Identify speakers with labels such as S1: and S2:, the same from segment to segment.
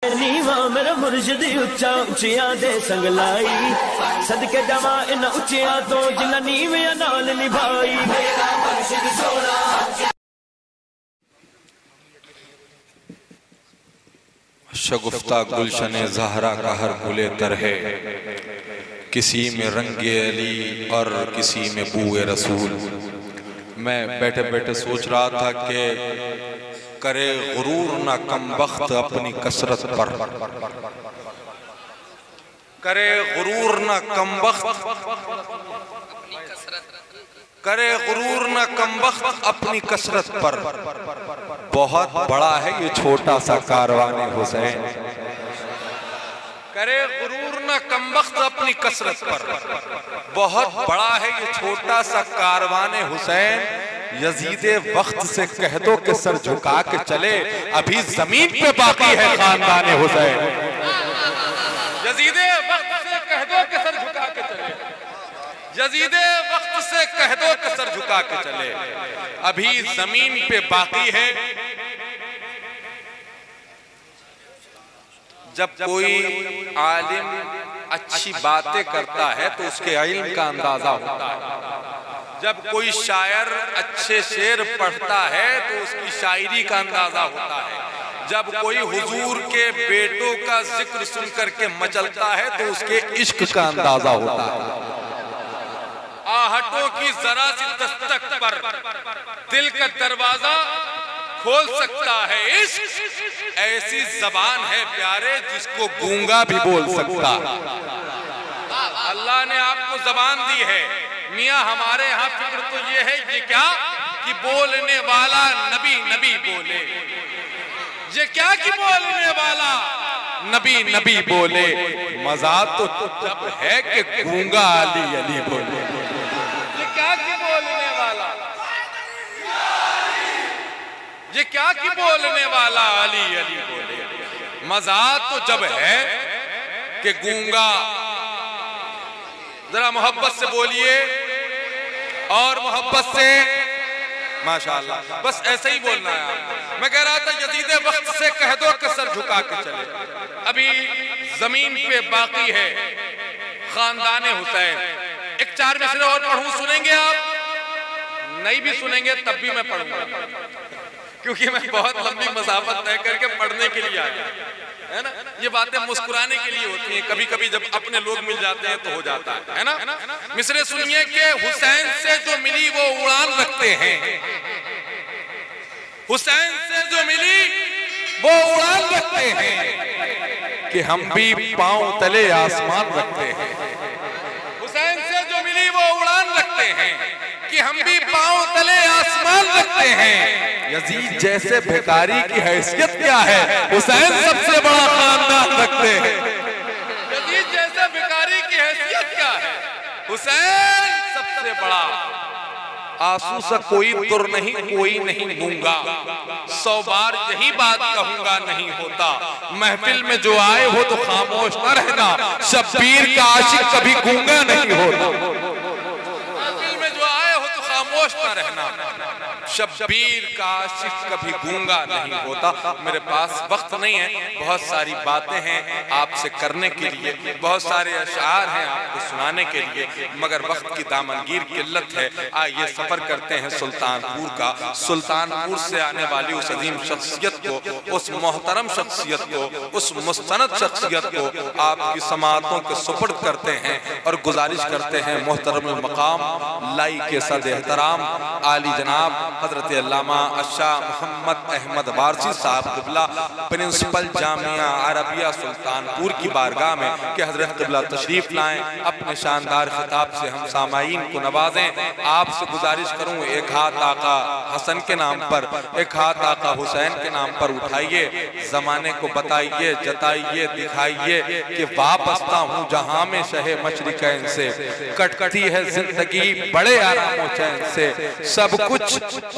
S1: नीवा मेरा मुर्शिद उच्चा उचिया दे संग लाई सदके जावा इन उचिया तो जिन्ना नीवे नाल निभाई मेरा मुर्शिद सोना।
S2: शगुफ्ता गुलशन ज़हरा का हर गुले तर है, किसी में रंगे अली और किसी में बूए रसूल। मैं बैठे बैठे सोच रहा था कि करे गुरूर ना कमबख्त अपनी कसरत पर, करे गुरूर ना कमबख्त, करे गुरूर ना कमबख्त अपनी कसरत पर। बहुत बड़ा है ये छोटा सा कारवाने हुसैन, करे गुरूर ना कमबख्त अपनी कसरत पर। बहुत बड़ा है ये छोटा सा कारवाने हुसैन। यजीदे वक्त से कह दो कि सर झुका के चले, अभी जमीन पे बाकी है खानदाने हुसैन। यजीदे वक्त से कह दो कि सर झुका के चले, यजीदे वक्त से कह दो कि सर झुका के चले, अभी जमीन पे बाकी है। जब कोई आलिम अच्छी बातें करता है तो उसके इल्म का अंदाजा होता है। जब कोई शायर अच्छे शेर पढ़ता है तो उसकी शायरी का अंदाजा होता है। जब कोई हुजूर के बेटों का जिक्र सुन करके मचलता है तो उसके इश्क का अंदाजा होता है। आहटों की जरा सी दस्तक पर दिल का दरवाजा खोल सकता है इश्क। ऐसी जबान है प्यारे जिसको गूंगा भी बोल सकता। अल्लाह ने आपको जबान दी है मियाँ। हमारे यहाँ फिक्र तो ये है ये क्या कि बोलने वाला नबी नबी बोले, ये क्या कि बोलने वाला नबी नबी बोले। मजा तो जब है कि गूंगा अली अली बोले। ये क्या कि बोलने वाला, ये क्या कि बोलने वाला अली अली बोले। मजा तो जब है कि गूंगा। जरा मोहब्बत से बोलिए और मोहब्बत से माशाअल्लाह। बस ऐसे ही बोलना है आपको। मैं कह रहा था यजीदे वक्त से कह दो कि सर झुका के चले, अभी जमीन पे बाकी है खानदाने हुसैन। एक चार मिसरे और पढ़ूं, सुनेंगे आप? नहीं भी सुनेंगे तब भी मैं पढ़ूंगा, क्योंकि मैं बहुत लंबी मसाफत तय करके पढ़ने के लिए आ गया है ना। ये बातें मुस्कुराने के लिए होती हैं, कभी कभी जब अपने लोग मिल जाते हैं तो हो जाता है ना। मिसरे सुनिए कि हुसैन से जो मिली वो उड़ान रखते हैं, हुसैन से जो मिली वो उड़ान रखते हैं कि हम भी पांव तले आसमान रखते हैं। हुसैन से जो मिली वो उड़ान रखते हैं कि हम भी पांव तले आसमान रखते हैं। यजीद जैसे भिखारी की हैसियत क्या है, हुसैन सबसे बड़ा खानदान रखते हैं। यजीद जैसे भिखारी की हैसियत क्या है, हुसैन सबसे बड़ा। आंसू सा कोई तुर नहीं कोई नहीं गूंगा, 100 बार यही बात कहूंगा नहीं होता। महफिल में जो आए हो तो खामोश न रहना, शब्बीर का आशिक कभी गूंगा नहीं होता। महफिल में जो आए हो तो खामोश न रहना, शब्बीर का आशिक कभी गूंगा नहीं होता। मेरे पास वक्त नहीं है, बहुत सारी बातें हैं आपसे करने के लिए, बहुत सारे अशार हैं आपको सुनाने के लिए, मगर वक्त की दामनगीर किल्लत है। आइए सफर करते हैं सुल्तानपुर का। सुल्तानपुर से आने वाली उस अजीम शख्सियत को, उस मोहतरम शख्सियत को, उस मुस्तनद शख्सियत को आपकी समातों के सुपुर्द करते हैं और गुजारिश करते हैं मोहतरम मकाम लाई के सद एहतराम आली जनाब हजरत अल्लामा अशाह मोहम्मद अहमद वारसी साहब क़िबला प्रिंसिपल जामिया अरबिया सुल्तानपुर की बारगाह में कि हजरत क़िबला तशरीफ लाएं, अपने शानदार खिताब से हम सामाईन को नवाजें। आपसे गुजारिश करूं, एक हाथ आका हसन के नाम पर, एक हाथ आका हुसैन के नाम पर उठाइए, जमाने को बताइए, जताइए, दिखाइए कि वापसता हूँ जहां में शहे मशरिकैन से, कटती है जिंदगी बड़े आराम चैन से, सब कुछ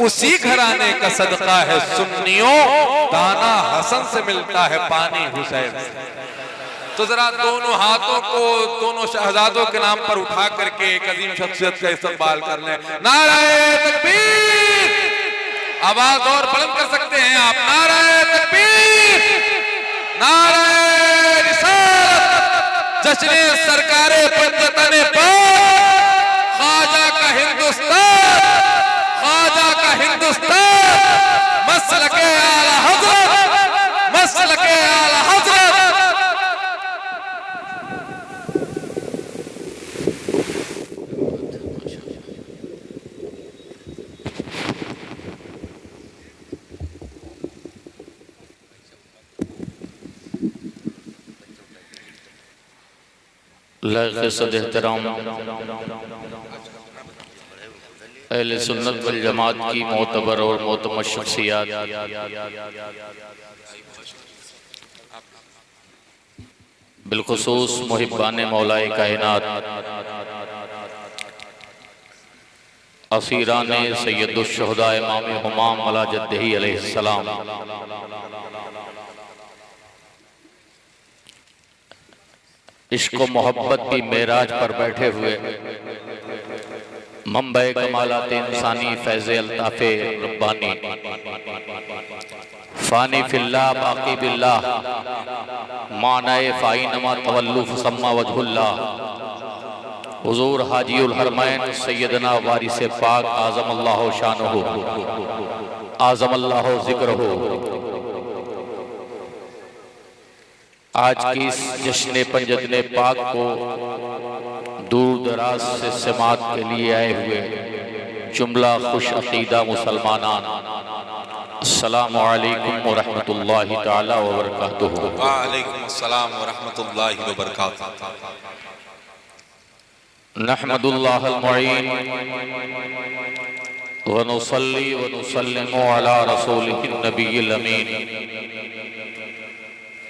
S2: उसी घराने का सदका है सुन्नियों, दाना हसन से मिलता है पानी हुसैन से। तो जरा दोनों हाथों को दोनों शहजादों के नाम पर उठा करके एक अजीम शख्सियत का इस्तकबाल कर लें। नारे तकबीर, आवाज और बुलंद कर सकते हैं आप। नारे तकबीर, नारे जश्न सरकारे पंजतन पाक, ख्वाजा का हिंदुस्तान, ख्वाजा का हिंदुस्तान, मसलके आला हज़रत, मसलके आला हज़रत।
S3: लाइक़-ए-सद एहतराम अहले सुन्नत वल जमात की मोतबर और मोतमद शख्सियत, बिलखुसूस मुहिब्बाने मौलाए कायनात, असीराने सैयदुश्शुहदा इमाम हुमाम अला जद्दिही अलैहिस्सलाम, इश्क व मोहब्बत की मेराज पर बैठे हुए मंबे कमालात इंसानी फैज़े अल्ताफ़े रब्बानी, फ़ानी फिल्लाह बाक़ी बिल्लाह, मानाए फ़ाइनमा तवल्लु फ़सम्मा वजहुल्लाह, हुज़ूर हाजीउल हरमैन सैयदना वारिसे पाक आज़मल्लाहु शानुहु, आज़मल्लाहु ज़िक्रुहु। आज की इस जश्न पंजतने पाक को दूर दराज से समात के लिए आए हुए जुमला खुश अकीदा मुसलमानान, अस्सलामु अलैकुम व रहमतुल्लाहि तआला व बरकातुहू।
S2: व अलैकुम अस्सलाम व रहमतुल्लाहि व बरकातुहू।
S3: नहमदुल्लाहल मुईन व नुसल्ली व नुसल्लिमु अला रसूलिहिन नबिय्यिल अमीन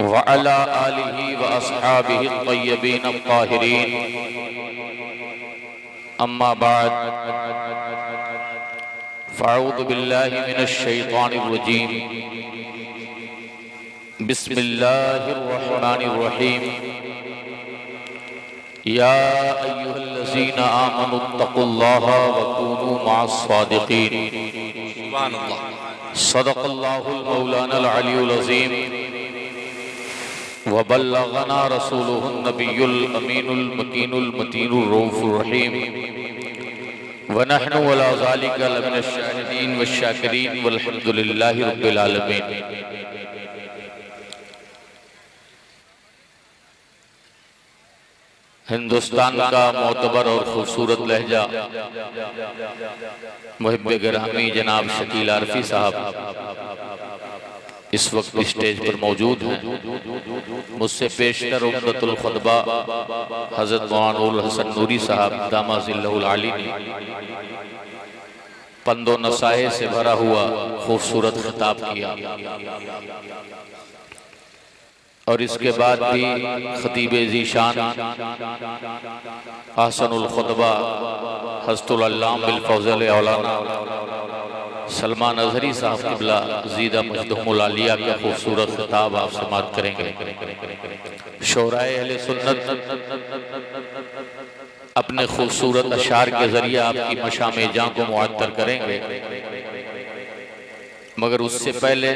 S3: व अला आलिहि व अस्हाबिहि अत्तय्यबीन अत्ताहिरीन, अम्मा बाद, फ़अऊज़ु बिल्लाहि मिनश शैतानिर रजीम, बिस्मिल्लाहिर रहमानिर रहीम, या अय्युहल्लज़ीना आमनुत्तक़ुल्लाहा व कूनू मअस सादिक़ीन। सदक़ल्लाहुल मौलानाल अलियुल अज़ीम व बल्लगना रसूलुहुन नबियुल अमीनुल मकीनुल मतीनुर रऊफुर रहीम व नहनु अला ज़ालिका लमिनश शाहिदीन व शाकिरीन वल्हम्दुलिल्लाहि रब्बिल आलमीन। हिंदुस्तान का मोतबर और खूबसूरत लहजा मुहिब्बे गिरामी जनाब शकील आरफी साहब इस वक्त स्टेज पर मौजूद हैं। मुझसे पेशतर उम्दतुल खुतबा हज़रत मौलाना हसन नूरी साहब दामाज़िल्लहुल आली ने पंदो नसाए से भरा हुआ खूबसूरत खिताब किया और इसके बाद भी खतीब ज़ीशान हसनुल खुतबा हज़रतुल अल्लाम बिल फ़ज़ल औलाना सलमान अज़हरी साहब क़िबला ज़ीदा मजदहुमुल आलिया का खूबसूरत खिताब आप समाअत करेंगे। शोराए अहले सुन्नत अपने खूबसूरत अशार के ज़रिए आपकी मशामे जां को मुअत्तर करेंगे, मगर उससे पहले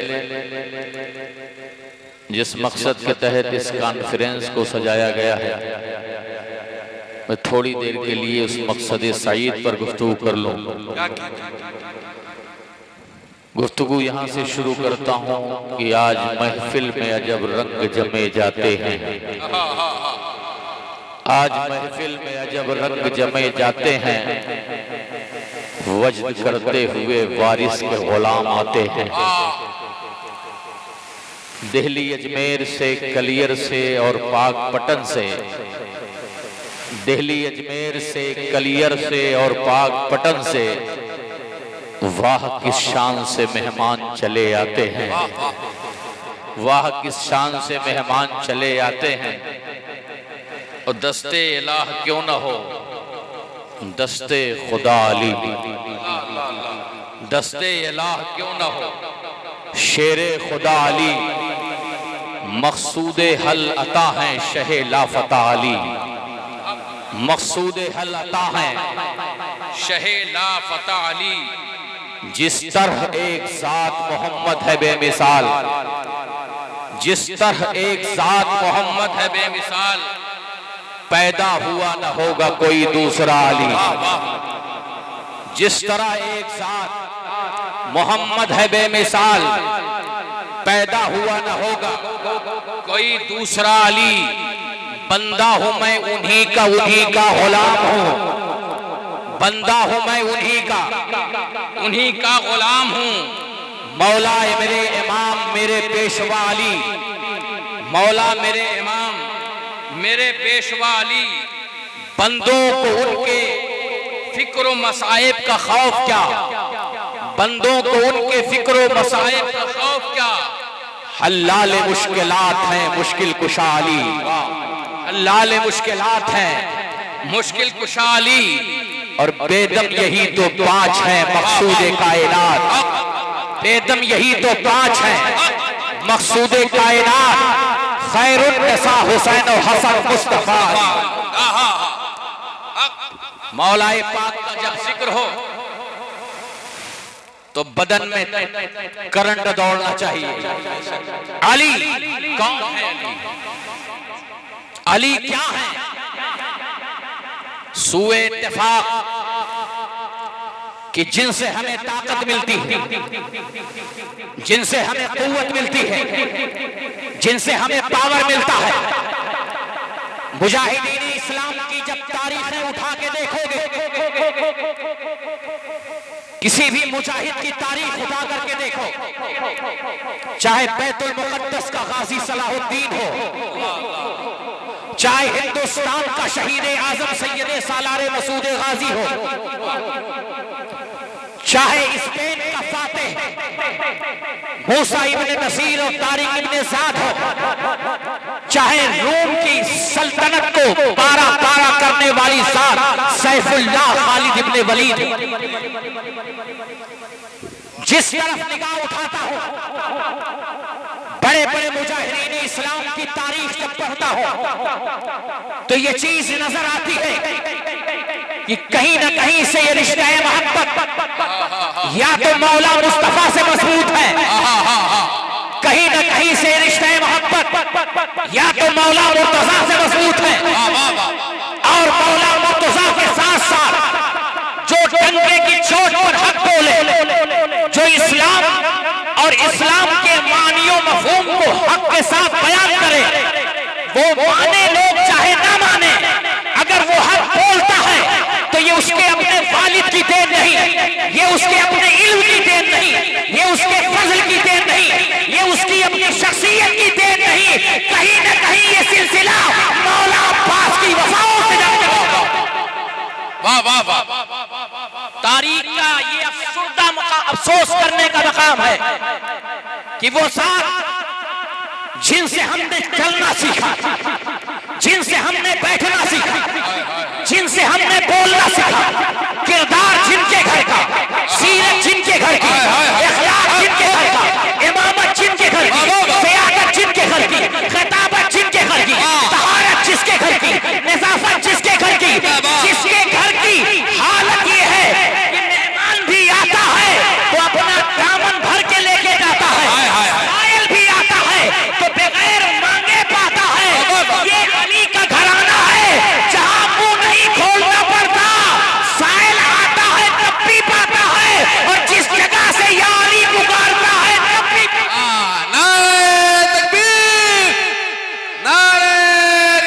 S3: जिस मकसद के तहत इस कॉन्फ्रेंस को सजाया गया है, मैं थोड़ी देर के लिए उस मकसद सईद पर गुफ्तगू कर लूँ। गुफ्तगू यहाँ से शुरू करता हूँ कि आज महफिल में अजब रंग जमे जाते हैं, आज महफिल में अजब रंग जमे जाते हैं, वज्द करते हुए वारिस के गुलाम आते हैं। दिल्ली अजमेर से कलियर से और पाक पटन से, दिल्ली अजमेर से कलियर से और पाक पटन से वाह किस शान से मेहमान चले आते हैं, वाह किस शान से मेहमान चले आते हैं। और दस्ते इलाह क्यों न हो, दस्ते खुदा अली, दस्ते इलाह क्यों न हो, शेरे खुदा अली, मकसूदे हल अता हैं शहे लाफता अली, मकसूदे हल अता हैं शहे लाफता अली। जिस तरह एक साथ मोहम्मद है बेमिसाल, जिस तरह एक साथ मोहम्मद है बेमिसाल, पैदा हुआ न होगा कोई दूसरा अली। जिस तरह एक साथ मोहम्मद है बेमिसाल, पैदा हुआ न होगा कोई दूसरा अली। बंदा हूं मैं उन्हीं का गुलाम हूं, बंदा हूं मैं उन्हीं का गुलाम हूं। मौला मेरे इमाम मेरे पेशवा अली, मौला मेरे इमाम मेरे पेशवा अली। बंदों को उनके फिक्र मसाइब का खौफ क्या, बंदों को उनके फिक्र मसाइब का खौफ क्या। हल्लाल मुश्किलात हैं मुश्किल कुशा अली, हल्लाल मुश्किलात हैं मुश्किल कुशा अली। और बेदम यही तो पांच हैं मकसूद कायनात, बेदम यही तो पांच हैं मकसूद कायनात। खैरुन्निसा हुसैन और हसन मुस्तफा। मौलाए पाक का जब जिक्र हो तो बदन में करंट दौड़ना चाहिए। अली कौन है? अली क्या है? सूए इत्तेफाक कि जिनसे हमें ताकत मिलती है, जिनसे हमें कुव्वत मिलती है, जिनसे हमें पावर मिलता है। मुजाहिदीन इस्लाम की जब तारीखें उठा के देखोगे, किसी भी मुजाहिद की तारीख उठा करके देखो, चाहे बैतुल मुक़द्दस का गाजी सलाहुद्दीन हो, चाहे हिंदुस्तान का शहीद आजम सैयद सालार मसूद गाजी हो, चाहे स्पेन का फातेह मूसा इब्ने नसीर और तारिक इब्ने ज़ाद हो, चाहे रोम की सल्तनत को पारा पारा करने वाली ज़ात सैफुल्लाह खालिद इब्ने वलीद, जिस तरफ निगाह उठाता हो, बड़े बड़े मुजाहिदीन इस्लाम की तारीख जब पढ़ता हो तो ये चीज नजर आती है कि कहीं ना कहीं से ये रिश्ता मोहब्बत या तो मौला मुस्तफा से मजबूत है, कहीं ना कहीं से रिश्ता मोहब्बत या तो मौला मुर्तजा से मजबूत है। और मौला मुर्तजा के साथ साथ जो डंके की चोट पर हक बोले, जो इस्लाम और इस्लाम के मानियों मफहूम को हक के साथ बयान करे, वो माने लोग चाहे ना माने, अगर वो हक बोलता है तो ये उसके अपने वालिद की देन नहीं, ये उसके अपने इल्म की देन नहीं, ये उसके फजल की देन नहीं, ये उसकी अपनी शख्सियत की देन नहीं, कहीं ना कहीं ये सिलसिला मौला अब्बास की वफाओं से जाकर वाह वाह वाह। तारीख का ये अफसोस करने का मकाम है कि वो साथ जिनसे हमने चलना सीखा, जिनसे हमने बैठना सीखा, जिनसे हमने बोलना सीखा, किरदार जिनके घर का, सीरत जिनके घर की, इखलाक जिनके घर का, इमामत जिनके घर की, सियादत जिनके घर की, खिताबत जिनके घर की, तहारत जिसके घर की, नज़ाफत जिसके घर की, जिसके घर की हालत ये है कि मेहमान भी आता है तो अपना दामन भर के लेके जाता है, साइल भी आता है तो बगैर मांगे पाता है। ये अली का घराना है जहां मुंह नहीं खोलना पड़ता, साइल आता है तब भी पाता है, और जिस जगह से या अली पुकारता है तब भी।
S2: नारे तकबीर, नारे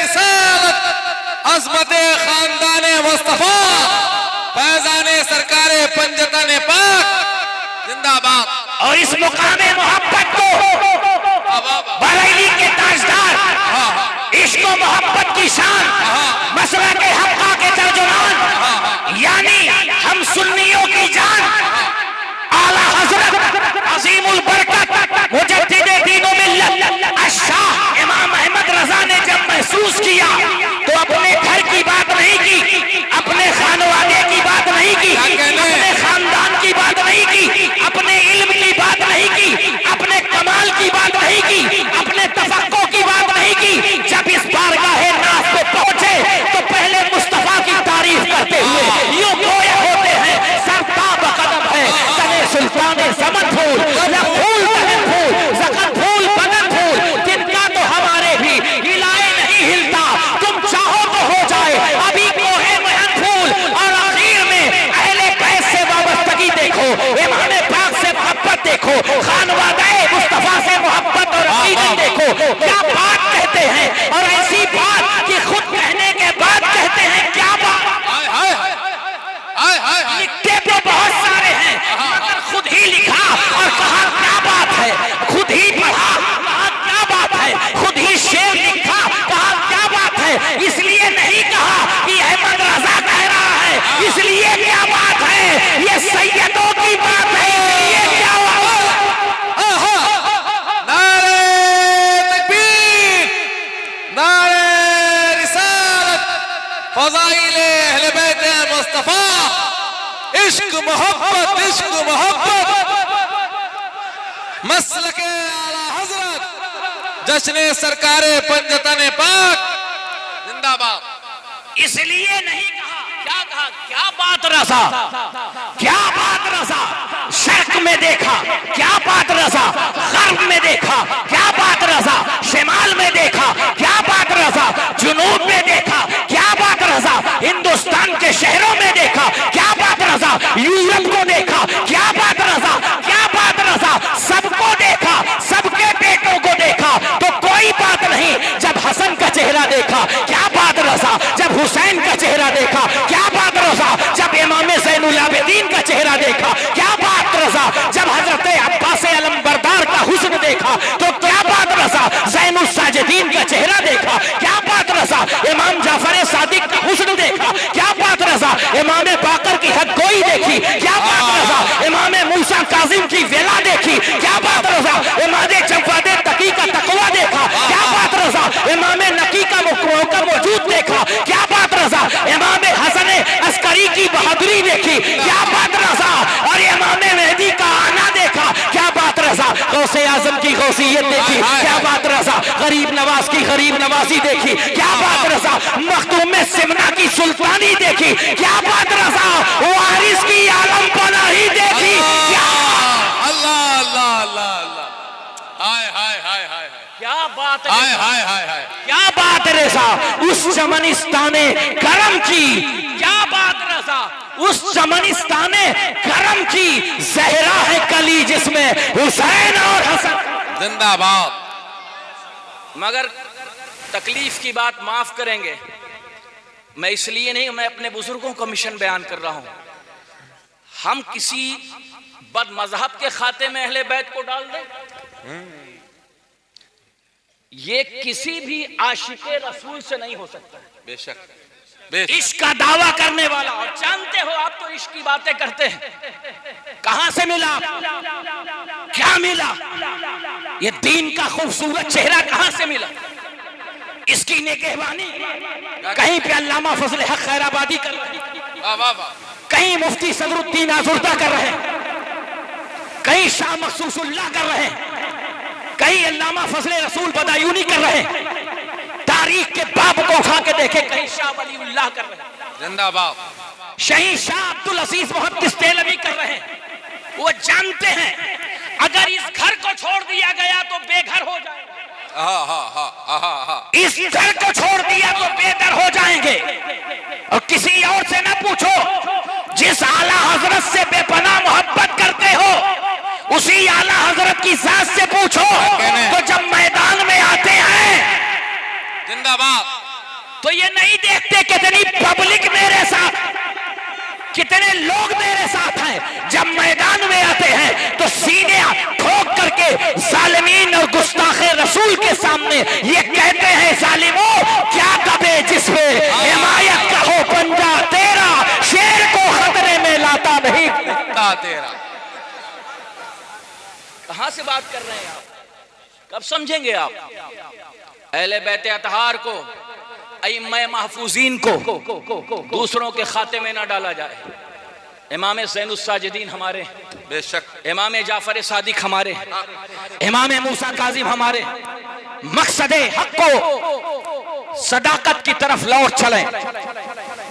S2: रिसालत, अज़मते खानदाने मुस्तफा, फैज़ाने सरकारे पंजताने पाक, जिंदाबाद।
S3: और इस मुकामे मोहब्बत को बरेली के ताजदार, इश्क और मोहब्बत की शान, मसरा के हक़्क़ा के तर्जुमान, यानी हम सुन्नियों की जान, आला हज़रत अज़ीमुल बरकत मुजद्दिदे दीन व मिल्लत अश-शाह इमाम अहमद रज़ा ने जब महसूस किया तो अपने घर की बात नहीं की, अपने खानवादे की बात नहीं की, अपने खानदान की बात नहीं की, अपने इल्म की बात नहीं की, अपने कमाल की बात नहीं की, अपने तफक्को की बात नहीं की। जब इस बारगाहे नाज़ पे पहुंचे तो पहले मुस्तफा की तारीफ करते हुए यूं गोया होते हैं, सरताब कदम है तने सुल्तान ज़मन फूल, न फूल तने फूल, ज़खन फूल बदन फूल, जिनका
S2: फज़ाइले अहले बैत मुस्तफा, इश्क मोहब्बत मसलके आला हजरत, जश्ने सरकारे पंजतन पाक जिंदाबाद।
S3: इसलिए नहीं कहा, क्या कहा, क्या बात रसा, क्या बात रसा, शर्क में देखा क्या बात रसा, गर्ब में देखा क्या बात रसा, शिमाल में देखा क्या बात रसा, जुनूब में देखा क्या बात रसा, हिंदुस्तान के शहरों में देखा क्या बात रसा, यूरोप को देखा क्या बात रसा, क्या बात रसा, सबको देखा, सबके बेटों को देखा तो कोई बात नहीं। जब हसन का चेहरा देखा क्या बात रसा, जब हुसैन का चेहरा देखा क्या बात रसा, जब इमाम ज़ैनुल आबिदीन का चेहरा देखा क्या बात रसा, जब हजरत अब्बास अलमबरदार का हुस्न देखा तो क्या बात रसा, ज़ैनुल साजिदीन का चेहरा देखा क्या बात रसा, इमाम जाफर सादिक का हुस्न देखा क्या बात रसा, इमाम बाकर की हक गोई देखी क्या बात रसा, इमाम मूसा काजिम की वेला देखी क्या बात रसा, इमाम जव्वाद तकी का तकवा देखा क्या बात रसा, इमाम नकी का वजूद देखा क्या बात रसा, इमाम हसन अस्करी की बहादुरी देखी क्या बात रसा, और इमाम मेहदी का आना देखा क्या बात रसा, गौसे आजम की गौसियत देखी क्या बात रसा, गरीब नवाज की गरीब नवाजी देखी क्या बात रसा, मखदूम सिमना की सुल्तानी देखी क्या बात रसा, वारिस की आलम पनाही देखी क्या,
S2: अल्लाह अल्लाह अल्लाह अल्लाह, हाय हाय हाय हाय
S3: क्या बात
S2: हाय हाय हाय हाय,
S3: क्या बात रसा, उस चमनिस्ताने करम की क्या बात रसा, उस चमनिस्ताने करम की जहरा है कली जिसमें हुसैन और हसन
S2: जिंदाबाद।
S3: मगर तकलीफ की बात माफ करेंगे, मैं इसलिए नहीं, मैं अपने बुजुर्गों का मिशन बयान कर रहा हूं। हम किसी बद मजहब के खाते में अहले बैत को डाल दें, ये किसी भी आशिके रसूल से नहीं हो सकता।
S2: बेशक
S3: इश्क का दावा करने वाला, और जानते हो आप तो इश्क की बातें करते हैं, कहां से मिला, क्या मिला, ये दीन का खूबसूरत चेहरा कहां से मिला, इसकी निगहबानी कहीं पे अल्लामा फजल हक खैराबादी कर रहे हैं, कहीं मुफ्ती सदरुद्दीन आजुर्दा कर रहे हैं, कहीं शाह मखसूसुल्लाह कर रहे हैं, कहीं अल्लामा फजल रसूल बदायूनी कर रहे हैं, तारीख के बाब को उठा के देखे कहीं शाह वलीउल्लाह कर रहे हैं,
S2: जिंदाबाद,
S3: शहीद शाह अब्दुल अजीज मुहद्दिस देहलवी कर रहे हैं। वो जानते हैं अगर इस घर को छोड़ दिया गया तो बेघर हो जाएंगे, इस घर को छोड़ दिया तो बेदर हो जाएंगे, और किसी और से ना पूछो, जिस आला हजरत से बेपनाह मोहब्बत करते हो उसी आला हजरत की जात से पूछो, तो जब मैदान में आते हैं
S2: जिंदाबाद,
S3: तो ये नहीं देखते कितनी पब्लिक मेरे साथ, कितने लोग मेरे साथ हैं, जब मैदान में आते हैं तो सीने ठोक करके जालिमीन और गुस्ताखे रसूल के सामने ये कहते हैं, जालिमों क्या दबे जिसपे हिमायत का हो पंजा तेरा, शेर को खतरे में लाता नहीं
S2: तेरा।
S3: कहां से बात कर रहे हैं आप, कब समझेंगे आप? अहले बैत अतहार को, अइम्मा महफूजीन को दूसरों के खाते में ना डाला जाए। इमाम ज़ैनुल साजिदीन हमारे,
S2: बेशक,
S3: इमाम जाफर सादिक हमारे, इमाम मूसा काजिम हमारे, मकसद हक को सदाकत की तरफ लौट चलें,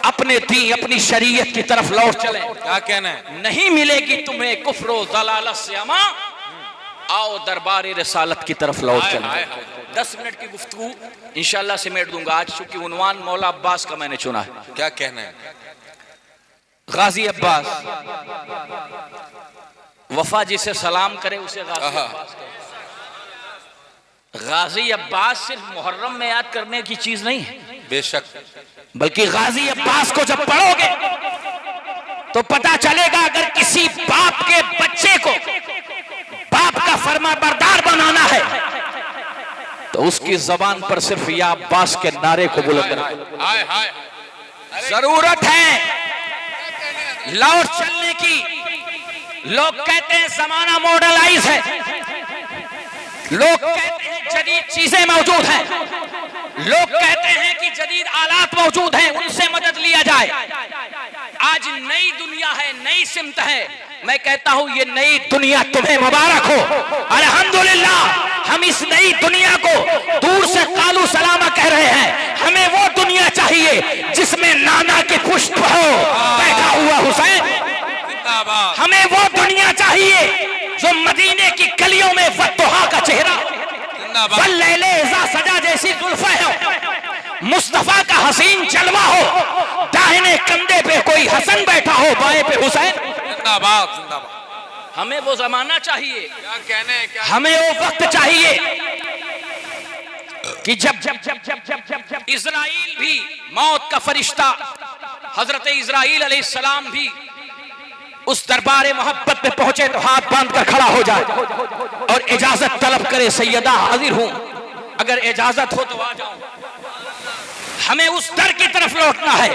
S3: अपने दीन अपनी शरीयत की तरफ लौट चलें।
S2: क्या कहना है?
S3: नहीं मिलेगी तुम्हें कुफ्र ज़लालत से अमा, आओ दरबार रिसालत की तरफ लौट चलें। 10 मिनट की गुफ्तगू इंशाल्लाह समेट दूंगा आज, चूंकि उन्वान मौला अब्बास का मैंने चुना है।
S2: क्या कहना है?
S3: गाजी अब्बास, वफा जिसे सलाम करे उसे गाजी अब्बास कहे। गाजी अब्बास सिर्फ मुहर्रम में याद करने की चीज नहीं है,
S2: बेशक,
S3: बल्कि गाजी अब्बास को जब पढ़ोगे तो पता चलेगा अगर किसी बाप के बच्चे को बाप का फरमा बरदार बनाना है तो उसकी जबान पर सिर्फ या अब्बास के नारे को बुलंद रखो।
S2: हाय हाय,
S3: जरूरत है लौट चलने की। लोग कहते हैं जमाना मॉडर्नाइज है, लोग कहते हैं जदीद चीजें मौजूद हैं, लोग कहते हैं कि जदीद आलात मौजूद हैं, उनसे मदद जाए। आज नई दुनिया है, नई सिमत है। मैं कहता हूं ये नई दुनिया तुम्हें मुबारक हो। अल्हम्दुलिल्लाह हम इस नई दुनिया को दूर से कालू सलामा कह रहे हैं। हमें वो दुनिया चाहिए जिसमें नाना के पुष्प हो बैठा हुआ हुसैन। हमें वो दुनिया चाहिए जो मदीने की गलियों में वद्दुहा का चेहरा, वल्लैले इज़ा सजा जैसी जुल्फे हो, मुस्तफा का हसीन जलवा हो, दाहिने कंधे पे कोई हसन बैठा हो, बाएं पे हुसैन।
S2: जिंदाबाद जिंदाबाद।
S3: हमें वो जमाना चाहिए,
S2: क्या कहने क्या
S3: हमें वो वक्त चाहिए कि जब इज़राइल भी मौत का फरिश्ता हजरत इज़राइल अलैहिस्सलाम भी उस दरबारे मोहब्बत में पहुंचे तो हाथ बांध कर खड़ा हो जाए और इजाजत तलब करे, सैयदा हाजिर हूं, अगर इजाजत हो तो आ जाऊं। हमें उस दर की तरफ लौटना है।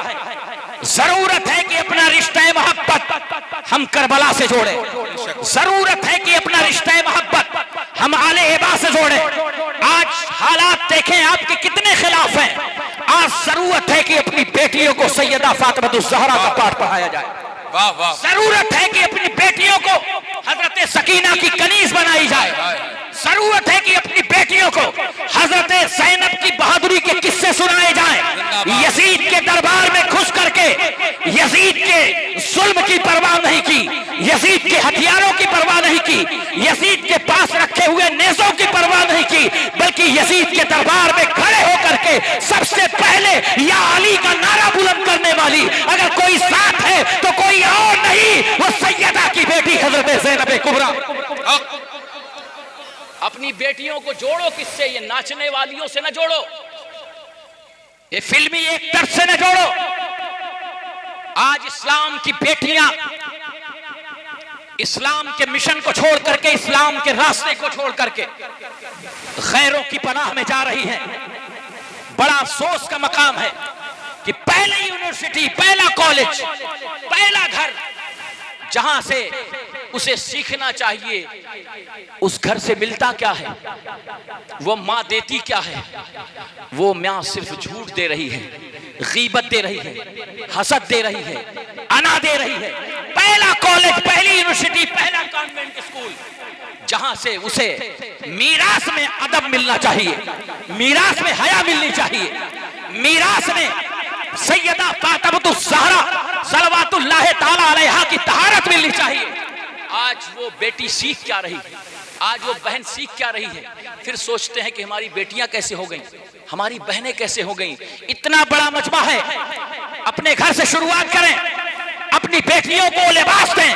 S3: जरूरत है कि अपना रिश्ता मोहब्बत हम करबला से जोड़े। जरूरत है कि अपना रिश्ता मोहब्बत हम आले हिबा से जोड़े। आज हालात देखें आपके कितने खिलाफ हैं। आज जरूरत है कि अपनी बेटियों को सैयदा फातिमातुज़ ज़हरा का पाठ पढ़ाया जाए।
S2: वाह वाह।
S3: जरूरत है कि अपनी बेटियों को हजरत सकीना की कनीज बनाई जाए। जरूरत है कि अपनी बेटियों को हजरत ज़ैनब की बहादुरी के किस्से सुनाए जाएं। यजीद के दरबार में घुस करके यजीद के जुल्म की परवाह नहीं की, यजीद के हथियारों की परवाह नहीं की, यजीद के पास रखे हुए नेज़ों की परवाह नहीं की, बल्कि यजीद के दरबार में खड़े होकर के सबसे पहले या अली का नारा बुलंद करने वाली अगर कोई साथ है तो कोई और नहीं, वो सैयदा की बेटी हजरत ज़ैनब कुबरा। अपनी बेटियों को जोड़ो किससे? ये नाचने वालियों से न जोड़ो, ये फिल्मी एक्टर से न जोड़ो। आज इस्लाम की बेटियां इस्लाम के मिशन को छोड़ करके, इस्लाम के रास्ते को छोड़ करके गैरों की पनाह में जा रही हैं। बड़ा अफसोस का मकाम है कि पहली यूनिवर्सिटी, पहला कॉलेज, पहला घर जहां से उसे सीखना चाहिए, उस घर से मिलता क्या है? वो माँ देती क्या है? वो माँ सिर्फ झूठ दे रही है, गीबत दे रही है, हसद दे रही है, अना दे रही है। पहला कॉलेज, पहली यूनिवर्सिटी, पहला कॉन्वेंट स्कूल जहां से उसे मीरास में अदब मिलना चाहिए, मीरास में हया मिलनी चाहिए, मीरास में सैयदा फातिमातुज़ ज़हरा सलवातुल्लाह ताला अलैहा की तहारत मिलनी चाहिए। आज वो बेटी सीख क्या रही है? आज वो बहन सीख क्या रही है? फिर सोचते हैं कि हमारी बेटियां कैसे हो गईं, हमारी बहनें कैसे हो गईं। इतना बड़ा मजमा है, अपने घर से शुरुआत करें, अपनी बेटियों को लिबास दें।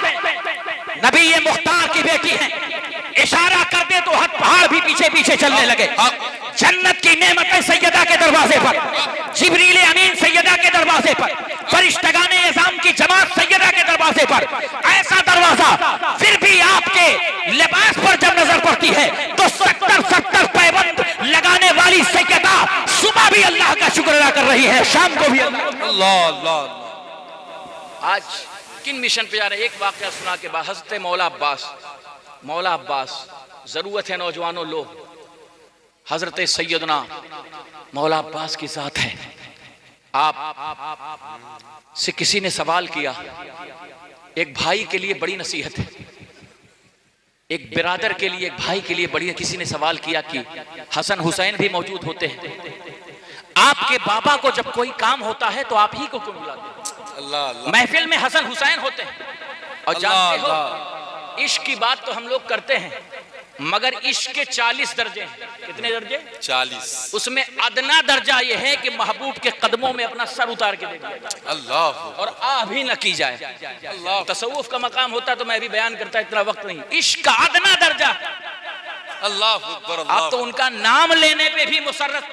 S3: नबी ये मुख्तार की बेटी है, इशारा कर दे तो हद पहाड़ भी पीछे पीछे चलने लगे। जन्नत की नेमतें सैयदा के दरवाजे पर, जिब्रील अमीन सैयदा के दरवाजे पर, फरिश्तगाने इज़ाम की जमात सैयदा के दरवाजे पर। ऐसा दरवाजा फिर भी आपके लिबास पर जब नजर पड़ती है तो 70-70 पैबंद लगाने वाली सैयदा सुबह भी अल्लाह का शुक्र अदा कर रही है, शाम को भी
S2: अल्लाह अल्लाह।
S3: आज किन मिशन पे जा रहे हैं? एक वाकया सुना के बाद हज़रत मौला अब्बास, जरूरत है नौजवानों लोग, हजरत सैयदना मौला अब्बास की जात है। आप से किसी ने सवाल किया, एक भाई के लिए बड़ी नसीहत है, एक बिरादर के लिए, एक भाई के लिए बड़ी, किसी ने सवाल किया कि हसन हुसैन भी मौजूद होते हैं, आपके बाबा को जब कोई काम होता है तो आप ही को क्यों बुलाते हैं?
S2: अल्लाह अल्लाह।
S3: महफिल में हसन हुसैन होते हैं। और जानते हो इश्क की बात तो हम लोग करते हैं, मगर इश्क के 40 दर्जे हैं। कितने दर्जे? 40। उसमें अदना दर्जा यह है कि महबूब के कदमों में अपना सर उतार के दे दिया
S2: अल्लाह
S3: और आ भी न की जाए। अल्लाह। तसव्वुफ का मकाम होता तो मैं भी बयान करता, इतना वक्त नहीं। इश्क का अदना दर्जा
S2: अल्लाह अकबर।
S3: आप तो उनका नाम लेने पे भी मुसर्रत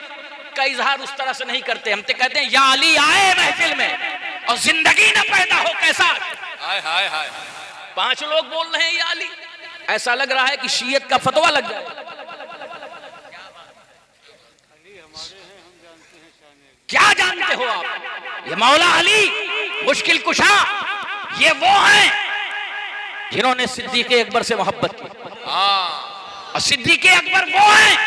S3: का इजहार उस तरह से नहीं करते। हम तो कहते हैं या अली आए महफिल में और जिंदगी न पैदा हो कैसा।
S2: हाय हाय हाय।
S3: 5 लोग बोल रहे हैं या अली, ऐसा लग रहा है कि शीयत का फतवा लग जाए। क्या जानते हो आप? ये मौला अली मुश्किल कुशा, ये वो हैं जिन्होंने सिद्दीक़ अकबर से मोहब्बत की। और सिद्दीक़ अकबर वो हैं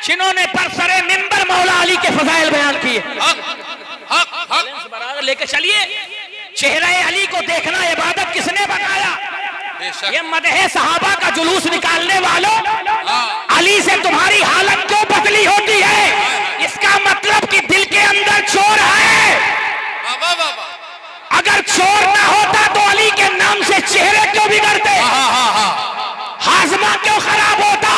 S3: जिन्होंने बरसरे मिंबर मौला अली के फजाइल बयान किए।
S4: लेके चलिए। चेहरे अली को देखना इबादत किसने बताया? ये मदहे सहाबा का जुलूस निकालने वालों, अली से तुम्हारी हालत क्यों बदली होती है? इसका मतलब कि दिल के अंदर चोर है। अगर चोर ना होता तो अली के नाम से चेहरे क्यों बिगड़ते? हाजमा क्यों खराब होता?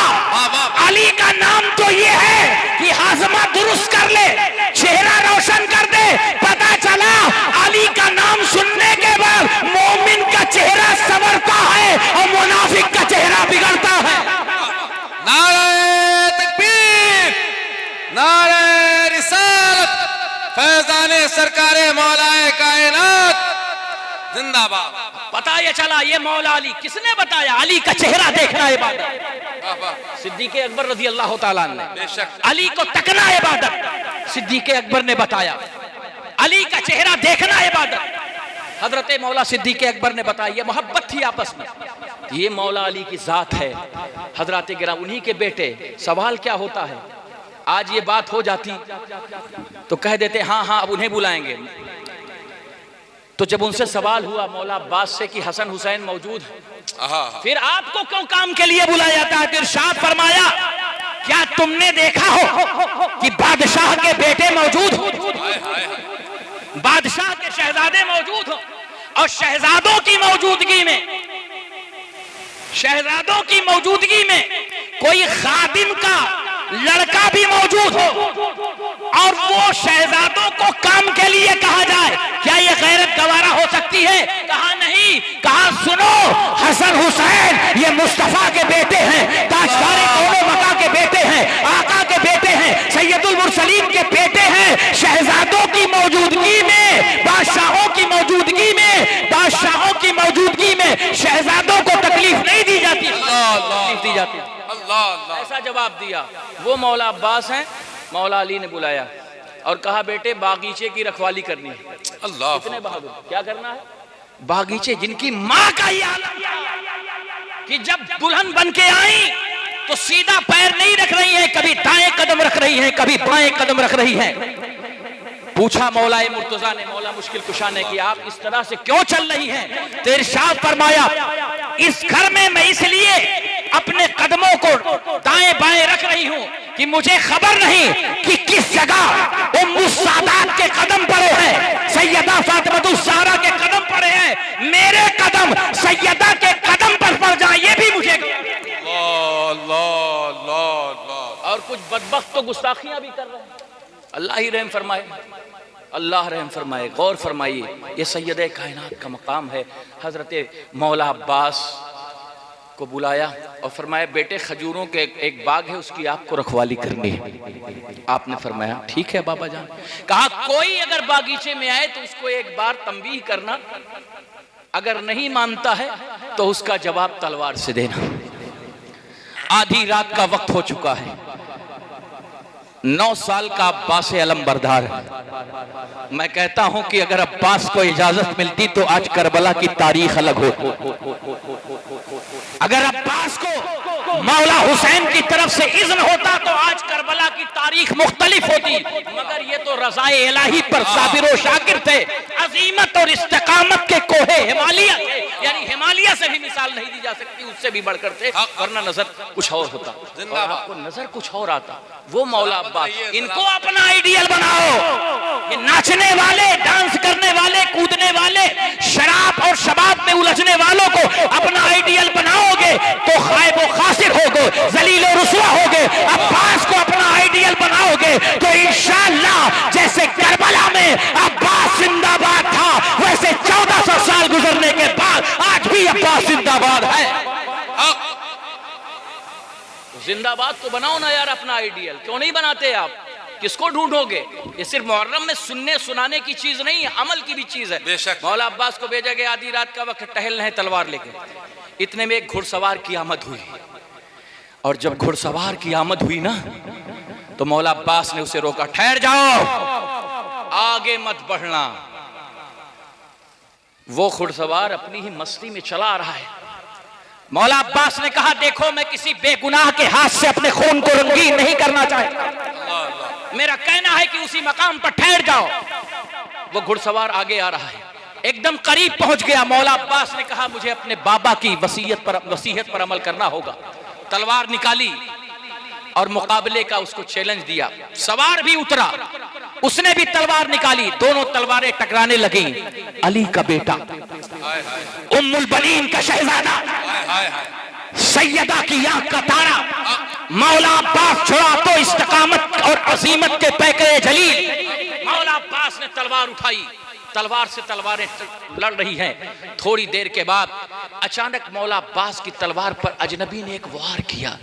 S4: अली का नाम तो ये है कि हाजमा दुरुस्त कर ले, चेहरा रोशन कर दे। पता चला अली का नाम सुनने के बाद मोमिन का चेहरा संवरता है और मुनाफिक का चेहरा बिगड़ता है।
S2: नारे तकबीर, नारे रिसालत, फैजाने सरकारे मौलाए कायनात जिंदाबाद।
S4: पता ये चला ये मौला अली किसने बताया? अली का चेहरा देखना इबादत। सिद्दीक़ अकबर रज़ी अल्लाह ताला ने अली को तकना इबादत, सिद्दीक़ अकबर ने बताया। अली का चेहरा देखना इबादत, हजरत मौला सिद्दीक़ अकबर ने बताया। ये मोहब्बत थी आपस में, ये मौला अली की जात है। हजरत गिरा उन्हीं के बेटे। सवाल क्या होता है, आज ये बात हो जाती तो कह देते हाँ हाँ अब उन्हें बुलाएंगे। तो जब उनसे सवाल हुआ मौला अब्बास से कि हसन हुसैन मौजूद है, फिर आपको क्यों काम के लिए बुलाया जाता है? तो इरशाद फरमाया, क्या तुमने देखा हो कि बादशाह के बेटे मौजूद हो, बादशाह के शहजादे मौजूद हो, और शहजादों की मौजूदगी में, शहजादों की मौजूदगी में कोई खादिम का लड़का भी मौजूद हो और वो शहजादों को काम के लिए कहा जाए, क्या ये गैरत गवारा हो सकती है? कहा नहीं। कहा सुनो, हसन हुसैन ये मुस्तफा के बेटे हैं, ताजदारे कौनो मका के बेटे हैं, आका के बेटे हैं, सैयदुल मुरसलीन के बेटे हैं। शहजादों की मौजूदगी में, बादशाहों की मौजूदगी में, बादशाहों की मौजूदगी में शहजादों को तकलीफ नहीं दी जाती, तकलीफ दी जाती। ऐसा जवाब दिया। वो मौला अब्बास हैं, मौला अली ने बुलाया और कहा बेटे बागीचे की रखवाली करनी है। अल्लाह, कितने बहादुर, क्या करना है? बागीचे जिनकी माँ का ही आलम कि जब दुल्हन बन के आई तो सीधा पैर नहीं रख रही है, कभी दाएं कदम रख रही है, कभी बाएं कदम रख रही है। पूछा मौला मुर्तजा ने, मौला मुश्किल कुशा ने कि आप इस तरह से क्यों चल रही हैं? तो इरशाद फरमाया, इस घर में मैं इसलिए अपने कदमों को दाएं बाएं रख रही हूं कि मुझे खबर नहीं कि किस जगह उम्मुस सादात के कदम पड़े हैं, सैयदा फातिमातुज़ ज़हरा के कदम पड़े हैं। मेरे कदम सैयदा के कदम पर पड़ जाए ये भी मुझे। और कुछ बदबख्त तो गुस्ताखियां भी कर रहे हैं। अल्लाह ही रहम फरमाए, अल्लाह रहम फरमाए। गौर फरमाइए, ये सैयद कायनात का मकाम है। हजरत मौला अब्बास को बुलाया और फरमाया बेटे खजूरों के एक बाग है, उसकी आपको रखवाली करनी है। आपने फरमाया ठीक है बाबा जान। कहा कोई अगर बागीचे में आए तो उसको एक बार तंबीह करना, अगर नहीं मानता है तो उसका जवाब तलवार से देना। आधी रात का वक्त हो चुका है, 9 साल का अब्बास अलमबरदार है। मैं कहता हूं कि अगर अब्बास को इजाजत मिलती तो आज करबला की तारीख अलग होती। अगर अब्बास को मौला हुसैन की तरफ से इज़्न होता तो आज करबला की तारीख मुख्तलिफ होती। मगर ये तो रज़ाए इलाही पर साबिर और शाकिर थे, अजीमत और इस्तिकामत के कोहे हिमालय थे। यानी हिमालय से भी मिसाल नहीं दी जा सकती, उससे भी बढ़कर थे, वरना नजर कुछ और होता, आपको नजर कुछ और आता। वो मौला अब्बास, इनको अपना आइडियल बनाओ। ये नाचने वाले, डांस करने वाले, कूदने वाले, शराब और शबाब में उलझने वालों को अपना आइडियल बनाओगे तो खाइब व खासिर होगे, जलील और रुसवा होगे। अब्बास को अपना आइडियल बनाओगे तो इंशाअल्लाह जैसे करबला में अब्बास जिंदाबाद था, वैसे 1400 साल गुजरने के बाद आज भी अब्बास जिंदाबाद है। जिंदाबाद तो बनाओ ना यार अपना आइडियल, क्यों नहीं बनाते आप? किसको ढूंढोगे? ये सिर्फ मुहर्रम में सुनने सुनाने की चीज नहीं है, अमल की भी चीज है। मौला अब्बास को भेजा गया, आधी रात का वक्त, टहल रहे तलवार लेके। इतने में एक घुड़सवार की आमद हुई, और जब घुड़सवार की आमद हुई ना तो मौला अब्बास ने उसे रोका, ठहर जाओ, आगे मत बढ़ना। वो घुड़सवार अपनी ही मस्ती में चला आ रहा है। मौला अब्बास ने कहा देखो मैं किसी बेगुनाह के हाथ से अपने खून को रंगीन नहीं करना चाहता, मेरा कहना है कि उसी मकाम पर ठहर जाओ। वो घुड़सवार आगे आ रहा है, एकदम करीब पहुंच गया। मौला अब्बास ने कहा मुझे अपने बाबा की वसीयत पर अमल करना होगा। तलवार निकाली और मुकाबले का उसको चैलेंज दिया। सवार भी उतरा, उसने भी तलवार निकाली, दोनों तलवारें टकराने लगी। अली का बेटा, उम्मुल बनीन का शहजादा, सैयदा की आंख का तारा, मौला अब्बास छुड़ा तो इस्तिकामत और अजीमत के पैकरे जलील। मौला अब्बास ने तलवार उठाई, तलवार से तलवारें लड़ रही हैं। थोड़ी देर के बाद अचानक मौला अब्बास की तलवार पर अजनबी ने एक वार किया।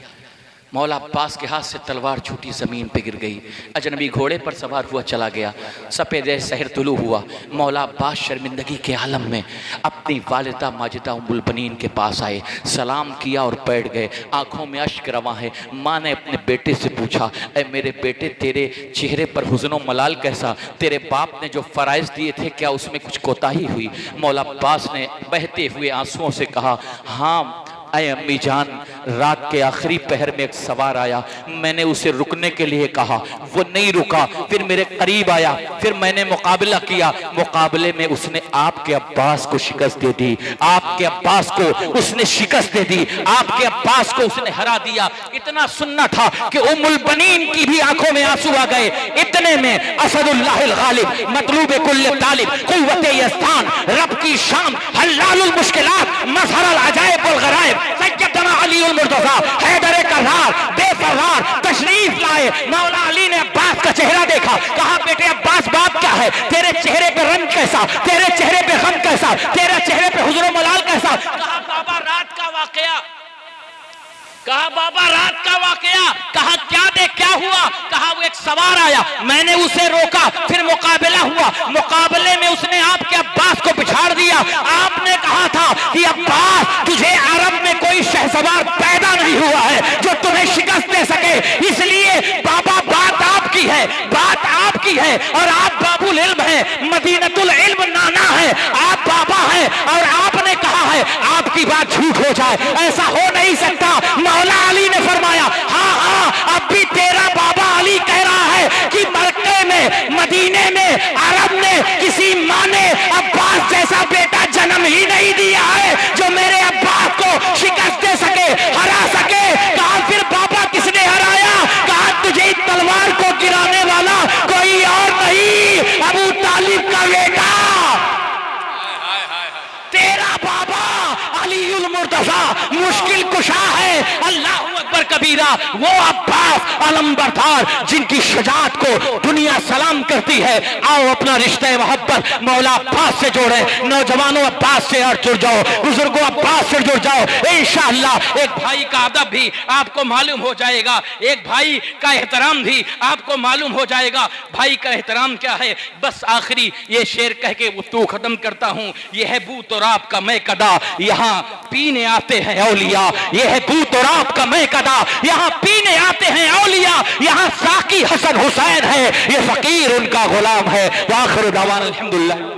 S4: मौला अब्बास के हाथ से तलवार छूटी, जमीन पे गिर गई। अजनबी घोड़े पर सवार हुआ चला गया। सफ़ेद सहर तुलू हुआ। मौला अब्बास शर्मिंदगी के आलम में अपनी वालिदा माजिदा उम्मुल बनीन के पास आए, सलाम किया और बैठ गए। आंखों में अश्क रवा है। माँ ने अपने बेटे से पूछा, ऐ मेरे बेटे, तेरे चेहरे पर हुज़्नो मलाल कैसा? तेरे बाप ने जो फ़राइज़ दिए थे क्या उसमें कुछ कोताही हुई? मौला अब्बास ने बहते हुए आंसुओं से कहा, हाँ ऐ अम्मी जान, रात के आखिरी पहर में एक सवार आया, मैंने उसे रुकने के लिए कहा, वो नहीं रुका, फिर मेरे करीब आया, फिर मैंने मुकाबला किया। मुकाबले में उसने आपके अब्बास को शिकस्त दे दी, आपके अब्बास को उसने शिकस्त दे दी, आपके अब्बास को उसने हरा दिया। इतना सुनना था कि उम्मुल बनीन की भी आंखों में आंसू आ गए। इतने में असदुल्लाहिल गालिब, मतलूब कुल्ल तालिब, कुव्वत यस्तान, रब की शाम, हल्लालुल मुश्किलात, मज़हरुल अजाइब वल गराइब, सैयदना अली उल मुर्तज़ा हैदर करार बेफरार तशरीफ लाए। मौला अली ने अब्बास का चेहरा देखा, कहा बेटे अब्बास बात क्या है? तेरे चेहरे पे रंग कैसा, तेरे चेहरे पे गम कैसा, तेरे चेहरे पे हुज़्नो मलाल कैसा? कहा बाबा रात का वाकया, कहा बाबा रात का वाकया। कहा क्या हुआ? कहा वो एक सवार आया, मैंने उसे रोका, फिर मुकाबला हुआ, मुकाबले में उसने आपके अब्बास को पिछाड़ दिया। आपने कहा था कि अब्बास तुझे अरब में कोई शहसवार पैदा नहीं हुआ है जो तुम्हें शिकस्त दे सके, इसलिए बाबा बात आपकी है, बात आपकी है और आप बाबुल इल्म है, मदीनतुल इल्म नाना है, आप बाबा है और आपने कहा है आपकी बात झूठ हो जाए, ऐसा हो नहीं सकता। मौला अली ने फरमाया, हाँ अब भी तेरा बाबा अली कह रहा है कि मक्के में, मदीने में, अरब ने किसी माँ ने अब्बास जैसा बेटा जन्म ही नहीं दिया है जो मेरे अब्बास को शिकस्त दे सके, हरा सके। कहा फिर बाबा किसने हराया? कहा तुझे तलवार को गिराने वाला कोई और नहीं, अबू तालिब का बेटा, तेरा बाबा अलीउल मुर्तज़ा मुश्किल कुशा है, अल्लाह अकबर कबीरा। वो अब्बास अलंबरदार जिनकी शजात को दुनिया सलाम करती है। आओ अपना रिश्ते मोहब्बत मौला अब्बास से जोड़े। नौजवानों अब्बास से और जुड़ जाओ, बुजुर्गों अब्बास से जुड़ जाओ। इंशाअल्लाह एक भाई का अदब भी आपको मालूम हो जाएगा, एक भाई का एहतराम भी आपको मालूम हो जाएगा। भाई का एहतराम क्या है? बस आखिरी ये शेर कह के वो खत्म करता हूँ। ये है बूत और आपका मैं कदा, यहाँ पीने आते हैं औलिया। ये है बूत और आपका मैं कदा, यहाँ पीने आते हैं औलिया। यहाँ साकी हसन हुसैन है, ये फकीर उनका गुलाम है। वाखिर दावाना अल्हम्दुलिल्लाह।